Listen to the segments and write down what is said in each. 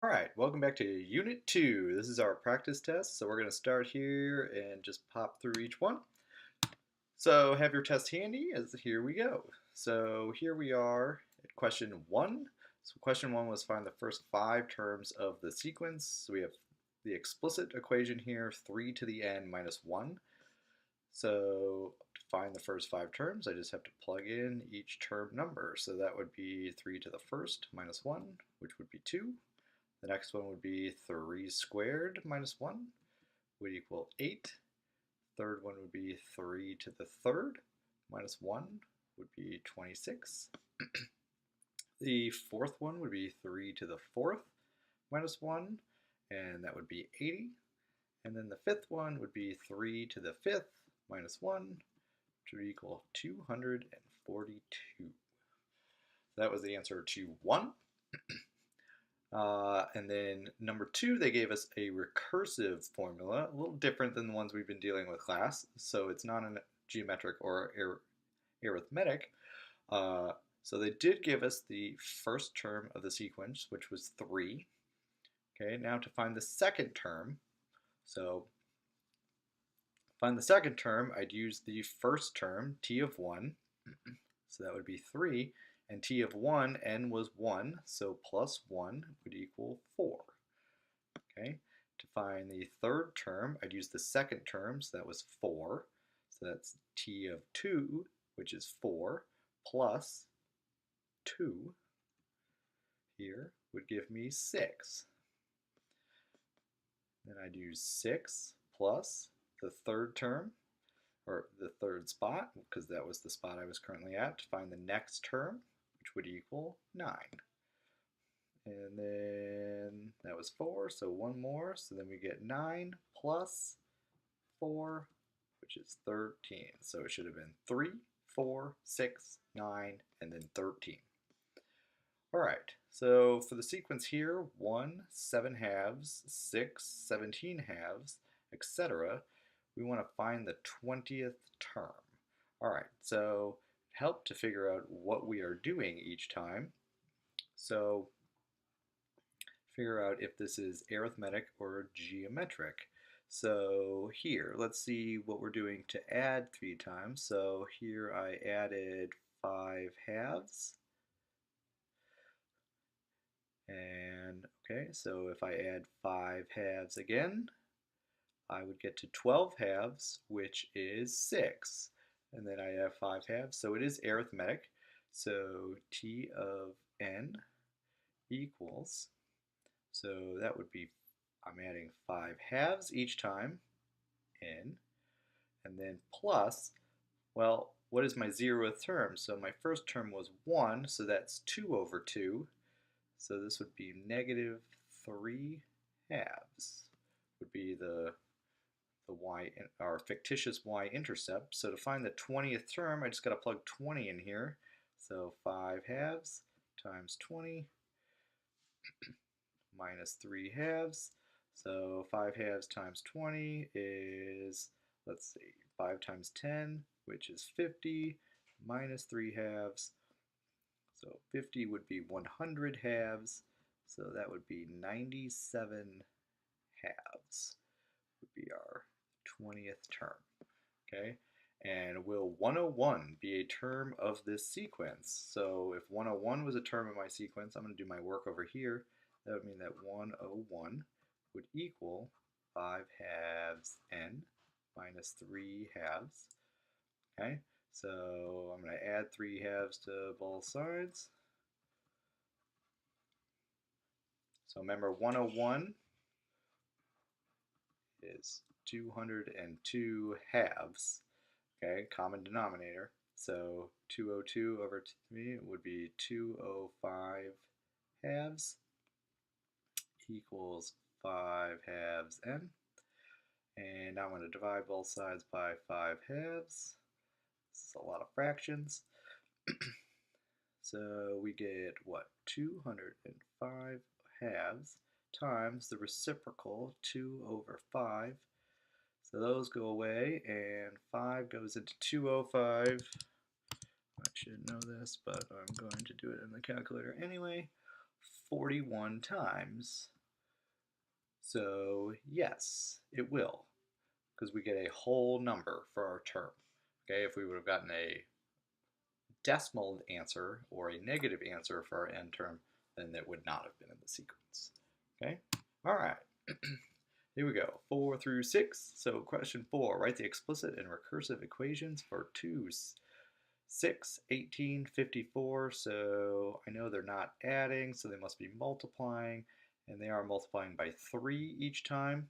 Alright, welcome back to Unit 2. This is our practice test, so we're going to start here and just pop through each one. So have your test handy, as here we go. So here we are at question 1. So question 1 was find the first 5 terms of the sequence. So we have the explicit equation here, 3 to the n minus 1. So to find the first 5 terms, I just have to plug in each term number. So that would be 3 to the first minus 1, which would be 2. The next one would be 3 squared minus 1 would equal 8. Third one would be 3 to the third minus 1 would be 26. The fourth one would be 3 to the fourth minus 1, and that would be 80. And then the fifth one would be 3 to the fifth minus 1, which would equal 242. That was the answer to 1. And then number 2, they gave us a recursive formula, a little different than the ones we've been dealing with class. So it's not a geometric or arithmetic. So they did give us the first term of the sequence, which was 3. Okay, now to find the second term. So find the second term, I'd use the first term, t of 1. So that would be 3. And t of 1, n was 1, so plus 1 would equal 4. Okay, to find the third term, I'd use the second term, so that was 4. So that's t of 2, which is 4, plus 2 here would give me 6. Then I'd use 6 plus the third term, or the third spot, because that was the spot I was currently at, to find the next term, which would equal 9. And then that was 4, so one more. So then we get 9 plus 4, which is 13. So it should have been 3, 4, 6, 9, and then 13. All right, so for the sequence here, 1, 7 halves, 6, 17 halves, etc., we want to find the 20th term. All right, so help to figure out what we are doing each time. So figure out if this is arithmetic or geometric. So here, let's see what we're doing to add 3 times. So here I added 5 halves. And okay, so if I add 5 halves again, I would get to 12 halves, which is 6. And then I have 5 halves, so it is arithmetic. So t of n equals, so that would be, I'm adding 5 halves each time, n, and then plus, well, what is my 0th term? So my first term was 1, so that's 2 over 2. So this would be negative 3 halves, would be the y, our fictitious y-intercept. So to find the 20th term, I just got to plug 20 in here. So 5 halves times 20 minus 3 halves. So 5 halves times 20 is, let's see, 5 times 10, which is 50, minus 3 halves. So 50 would be 100 halves. So that would be 97 halves would be our 20th term. Okay, and will 101 be a term of this sequence? So if 101 was a term of my sequence, I'm going to do my work over here. That would mean that 101 would equal 5 halves n minus 3 halves. Okay, so I'm going to add 3 halves to both sides. So remember, 101 is 202 halves. Okay, common denominator. So 202 over 3 would be 205 halves equals 5 halves n. And now I'm going to divide both sides by 5 halves. This is a lot of fractions. So we get, what, 205 halves times the reciprocal, 2 over 5. So those go away, and 5 goes into 205. I should know this, but I'm going to do it in the calculator anyway. 41 times. So yes, it will, because we get a whole number for our term. Okay, if we would have gotten a decimal answer or a negative answer for our n term, then that would not have been in the sequence. Okay, all right. Here we go, 4 through 6. So question 4, write the explicit and recursive equations for 2, 6, 18, 54. So I know they're not adding, so they must be multiplying, and they are multiplying by 3 each time.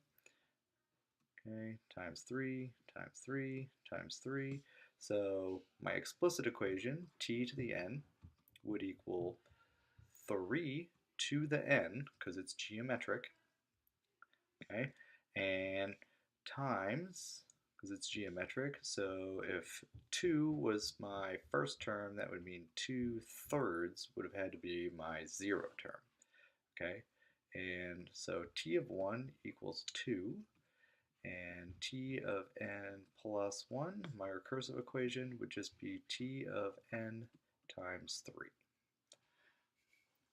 Okay, times 3, times 3, times 3. So my explicit equation, t to the n, would equal 3 to the n, because it's geometric, okay, and times, because it's geometric, so if 2 was my first term, that would mean 2/3 would have had to be my 0 term, okay, and so t of 1 equals 2, and t of n plus 1, my recursive equation, would just be t of n times 3.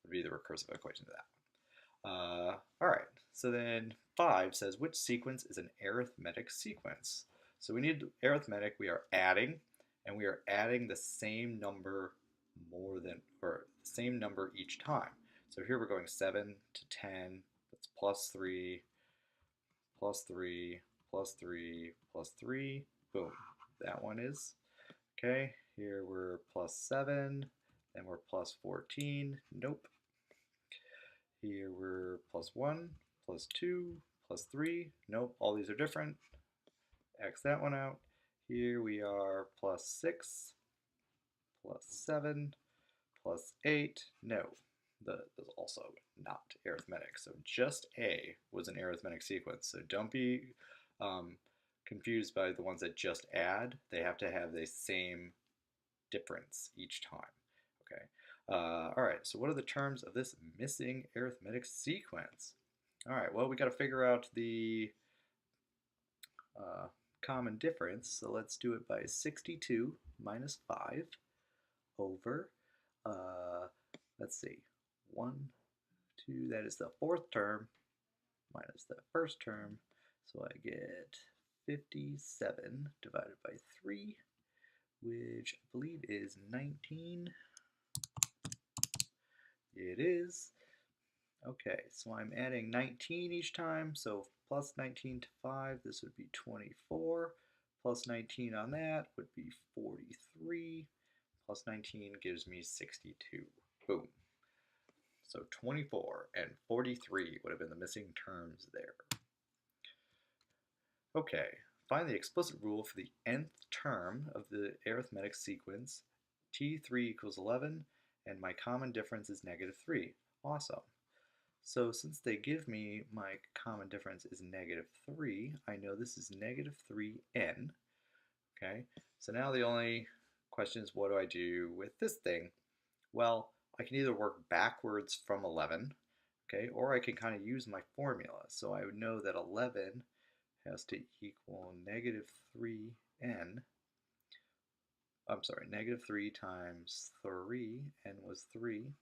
Would be the recursive equation to that. All right, so then 5 says, which sequence is an arithmetic sequence? So we need arithmetic, we are adding, and we are adding the same number or the same number each time. So here we're going 7 to 10, that's plus 3, plus 3, plus 3, plus 3, boom, that one is. Okay, here we're plus 7, then we're plus 14, nope. Here we're plus 1, plus 2, plus 3. Nope, all these are different. X that one out. Here we are plus 6, plus 7, plus 8. No, those also not arithmetic. So just A was an arithmetic sequence. So don't be confused by the ones that just add. They have to have the same difference each time. Okay. All right, so what are the terms of this missing arithmetic sequence? All right, well, we got to figure out the common difference. So let's do it by 62 minus 5 over, let's see, 1, 2, that is the fourth term, minus the first term. So I get 57 divided by 3, which I believe is 19. It is. Okay, so I'm adding 19 each time, so plus 19 to 5, this would be 24. Plus 19 on that would be 43. Plus 19 gives me 62. Boom. So 24 and 43 would have been the missing terms there. Okay, find the explicit rule for the nth term of the arithmetic sequence t3 equals 11, and my common difference is negative 3. Awesome. So since they give me my common difference is negative 3, I know this is negative 3n. Okay, so now the only question is, what do I do with this thing? Well, I can either work backwards from 11, okay, or I can kind of use my formula. So I would know that 11 has to equal negative 3n. I'm sorry, negative 3 times 3, n was 3,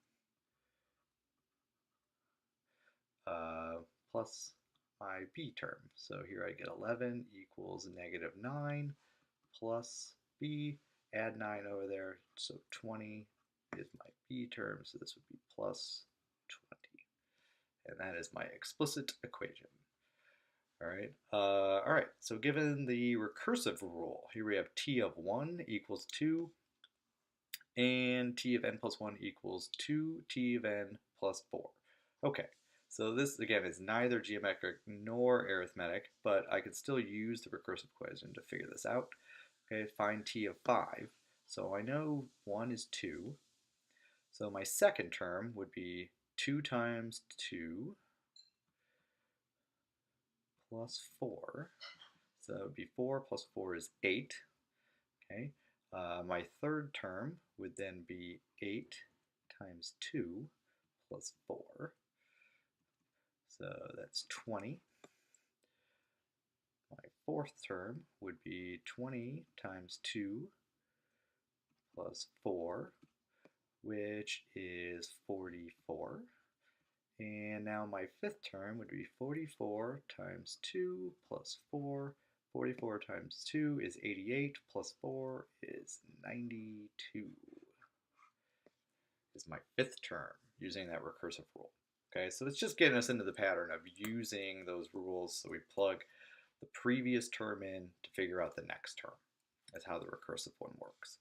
plus my b term. So here I get 11 equals negative 9 plus b, add 9 over there, so 20 is my b term, so this would be plus 20. And that is my explicit equation. All right, so given the recursive rule, here we have t of 1 equals 2, and t of n plus 1 equals 2t of n plus 4. Okay, so this, again, is neither geometric nor arithmetic, but I can still use the recursive equation to figure this out. Okay, find t of 5. So I know 1 is 2. So my second term would be 2 times 2 plus 4. So it would be 4 plus 4 is 8. Okay. My third term would then be 8 times 2 plus 4. So that's 20. My fourth term would be 20 times 2 plus 4, which is 44. And now my fifth term would be 44 times 2 plus 4. 44 times 2 is 88 plus 4 is 92 is my fifth term using that recursive rule. Okay, so it's just getting us into the pattern of using those rules. So we plug the previous term in to figure out the next term. That's how the recursive one works.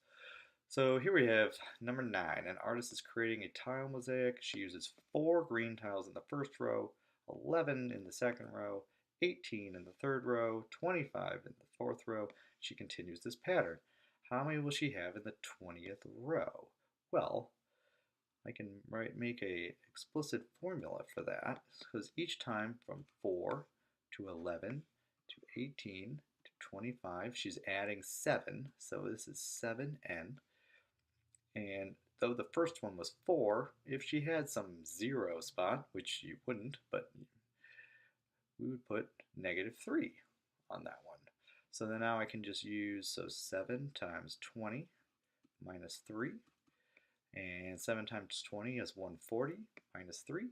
So here we have number 9. An artist is creating a tile mosaic. She uses 4 green tiles in the first row, 11 in the second row, 18 in the third row, 25 in the fourth row. She continues this pattern. How many will she have in the 20th row? Well, I can make a explicit formula for that, because each time from 4 to 11 to 18 to 25, she's adding 7, so this is 7n. And though the first one was 4, if she had some 0 spot, which you wouldn't, but we would put -3 on that one. So then now I can just use, so 7 times 20 minus 3. And 7 times 20 is 140 minus 3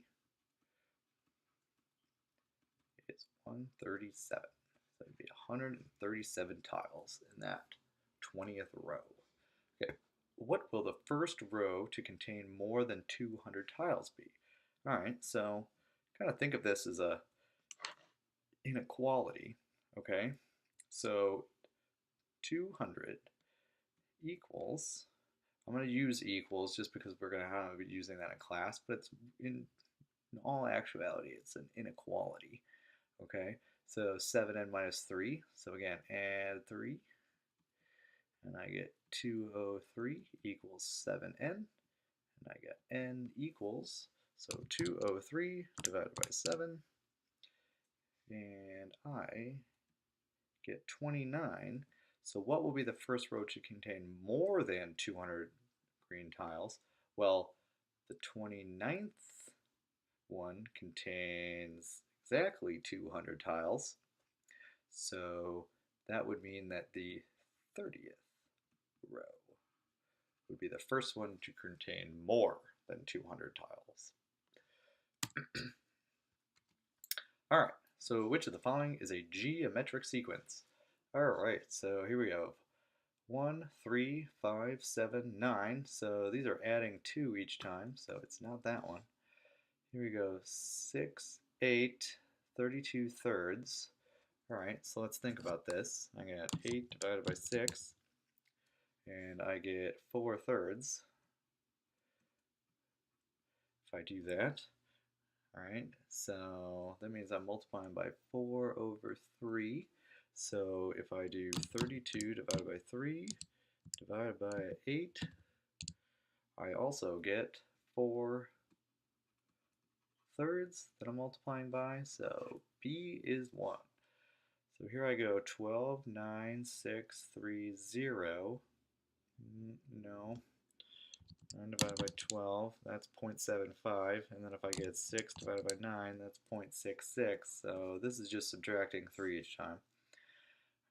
is 137. So it would be 137 tiles in that 20th row. Okay, what will the first row to contain more than 200 tiles be? All right, so kind of think of this as a inequality, okay? So 200 equals, I'm going to use equals just because we're going to be using that in class, but it's in all actuality, it's an inequality, okay? So 7n minus 3, so again, add 3, and I get 203 equals 7n, and I get n equals, so 203 divided by 7, and I get 29. So what will be the first row to contain more than 200 green tiles? Well, the 29th one contains exactly 200 tiles. So that would mean that the 30th row would be the first one to contain more than 200 tiles. All right, so which of the following is a geometric sequence? All right, so here we go. 1, 3, 5, 7, 9. So these are adding 2 each time, so it's not that one. Here we go. 6, 8, 32 thirds. All right, so let's think about this. I get 8 divided by 6, and I get 4 thirds. If I do that, all right, so that means I'm multiplying by 4 over 3. So if I do 32 divided by 3 divided by 8, I also get 4 thirds that I'm multiplying by, so B is 1. So here I go, 12, 9, 6, 3, 0. No. 9 divided by 12, that's 0.75, and then if I get 6 divided by 9, that's 0.66, so this is just subtracting 3 each time.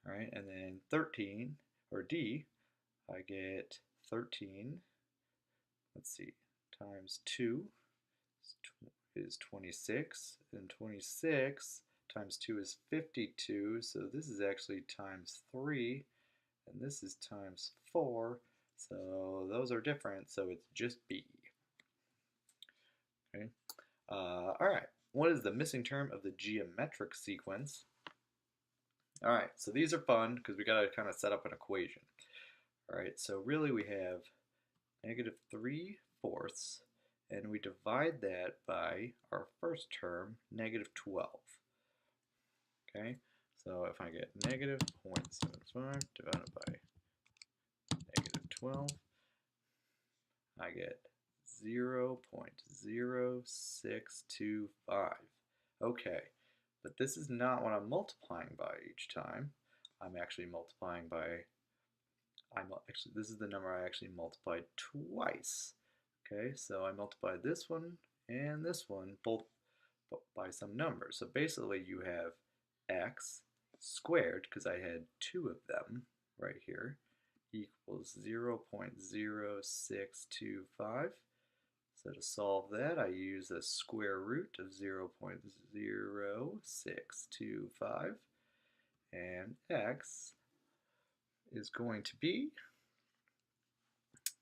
All right, and then 13, or D, I get 13, let's see, times 2 is 26, and 26 times 2 is 52, so this is actually times 3, and this is times 4, so those are different, so it's just B. Okay. All right, what is the missing term of the geometric sequence? All right, so these are fun because we got to kind of set up an equation. All right, so really we have -3/4, and we divide that by our first term, -12. Okay, so if I get -0.75 divided by -12, I get 0.0625. Okay, but this is not what I'm multiplying by each time. I'm actually multiplying by, this is the number I actually multiplied twice. Okay, so I multiplied this one and this one both by some number. So basically you have x squared, because I had 2 of them right here, equals 0.0625. So to solve that, I use the square root of 0.0625, and x is going to be,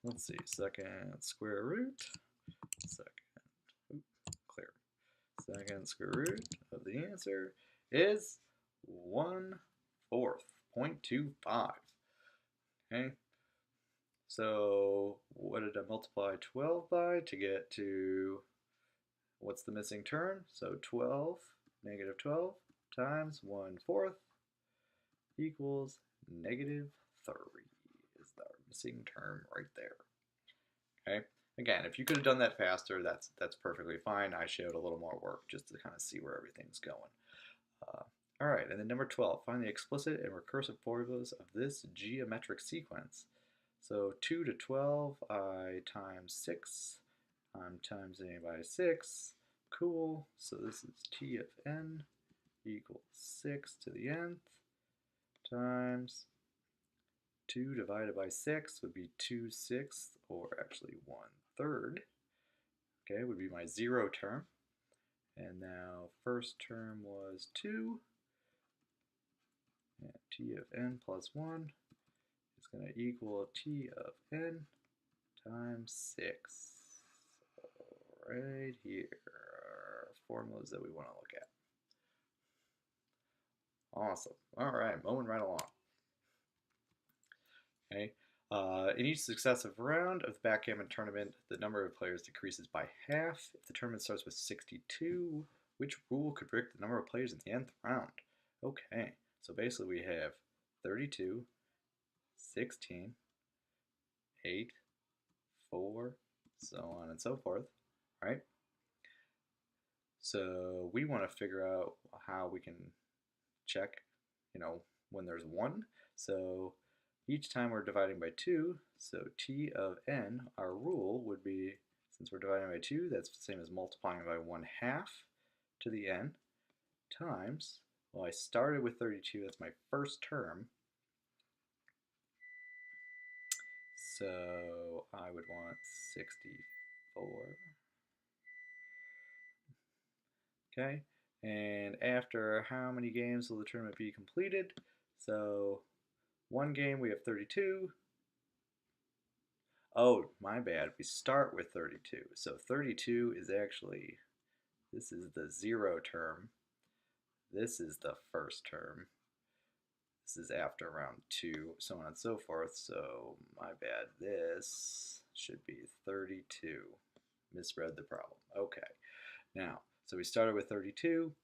let's see, second square root, second square root of the answer is 1/4, 0.25. Okay, so what did I multiply 12 by to get to, what's the missing term? So 12, negative 12 times 1/4 equals negative 3 is the missing term right there. Okay, again, if you could have done that faster, that's perfectly fine. I showed a little more work just to kind of see where everything's going. All right, and then number 12, find the explicit and recursive formulas of this geometric sequence. So 2 to 12, I times 6, I'm timesing by 6. Cool, so this is t of n equals 6 to the nth times 2 divided by 6 would be 2/6, or actually 1/3. Okay, would be my 0 term. And now first term was 2. And t of n plus 1 is going to equal t of n times 6. Right here are formulas that we want to look at. Awesome. All right, moving right along. Okay. In each successive round of the backgammon tournament, the number of players decreases by half. If the tournament starts with 62, which rule could predict the number of players in the nth round? Okay, so basically we have 32, 16, 8, 4, so on and so forth, right? So we want to figure out how we can check, when there's 1. So each time we're dividing by 2, so t of n, our rule would be, since we're dividing by 2, that's the same as multiplying by 1/2 to the n times, well, I started with 32, that's my first term, so I would want 64. Okay, and after how many games will the tournament be completed? So one game we have 32. Oh, my bad, we start with 32. So 32 is actually, this is the 0 term. This is the first term. This is after round 2, so on and so forth. So my bad, this should be 32. Misread the problem. Okay, now, so we started with 32.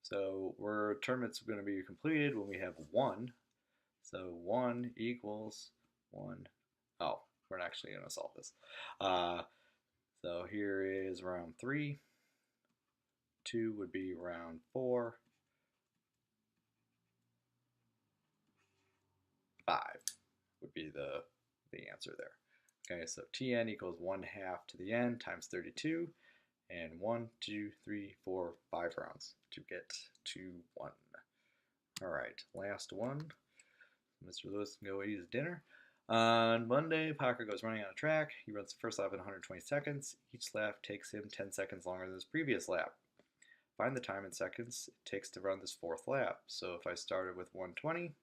So tournament's going to be completed when we have 1. So 1 equals 1. Oh, we're not actually going to solve this. So here is round 3. 2 would be round 4. 5 would be the answer there. Okay, so Tn equals 1/2 to the n times 32, and 1, 2, 3, 4, 5 rounds to get to 1. All right, last one. Mr. Lewis can go eat his dinner. On Monday, Parker goes running on a track. He runs the first lap in 120 seconds. Each lap takes him 10 seconds longer than his previous lap. Find the time in seconds it takes to run this fourth lap. So if I started with 120,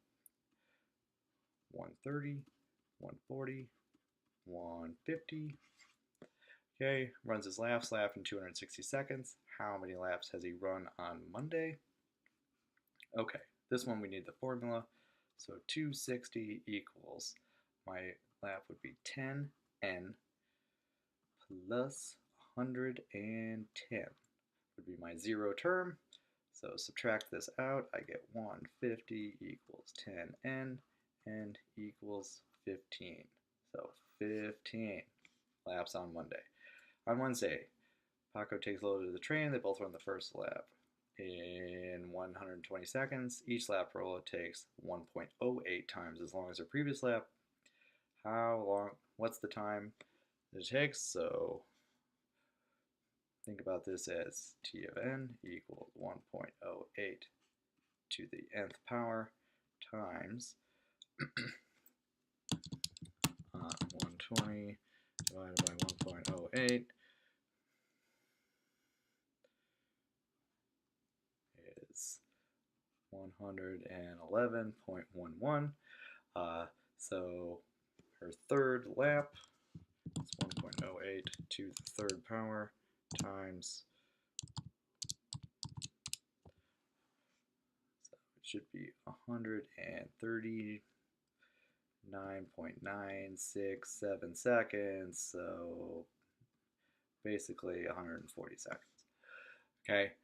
130, 140, 150. Okay, runs his last lap in 260 seconds. How many laps has he run on Monday? Okay, this one we need the formula. So 260 equals, my lap would be 10n plus 110 would be my 0 term. So subtract this out, I get 150 equals 10n, and equals 15. So 15 laps on Monday. On Wednesday, Paco takes Lola to the train. They both run the first lap in 120 seconds. Each lap for Lola takes 1.08 times as long as her previous lap. How long? What's the time it takes? So think about this as t of n equals 1.08 to the nth power times 120 divided by 1.08 is 111.11. So her third lap is 1.08 to the third power times, so it should be 139.967 seconds, so basically 140 seconds. Okay,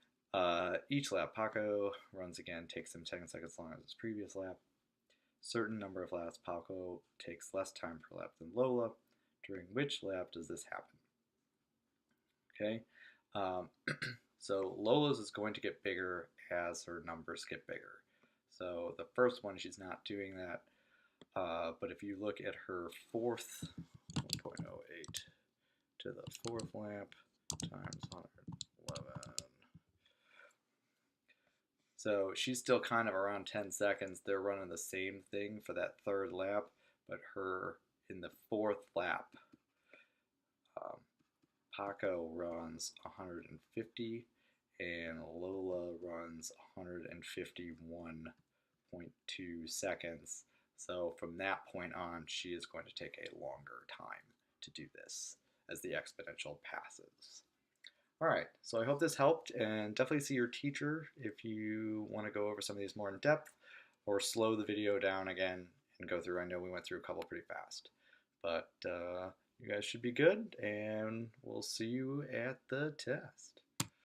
each lap Paco runs again takes him 10 seconds longer than his previous lap. Certain number of laps Paco takes less time per lap than Lola. During which lap does this happen? Okay, so Lola's is going to get bigger as her numbers get bigger. So the first one, she's not doing that. But if you look at her fourth, 1.08 to the fourth lap times 111. So she's still kind of around 10 seconds. They're running the same thing for that third lap, but her in the fourth lap, Paco runs 150 and Lola runs 151.2 seconds. So from that point on, she is going to take a longer time to do this as the exponential passes. All right, so I hope this helped, and definitely see your teacher if you want to go over some of these more in depth, or slow the video down again and go through. I know we went through a couple pretty fast, but you guys should be good, and we'll see you at the test.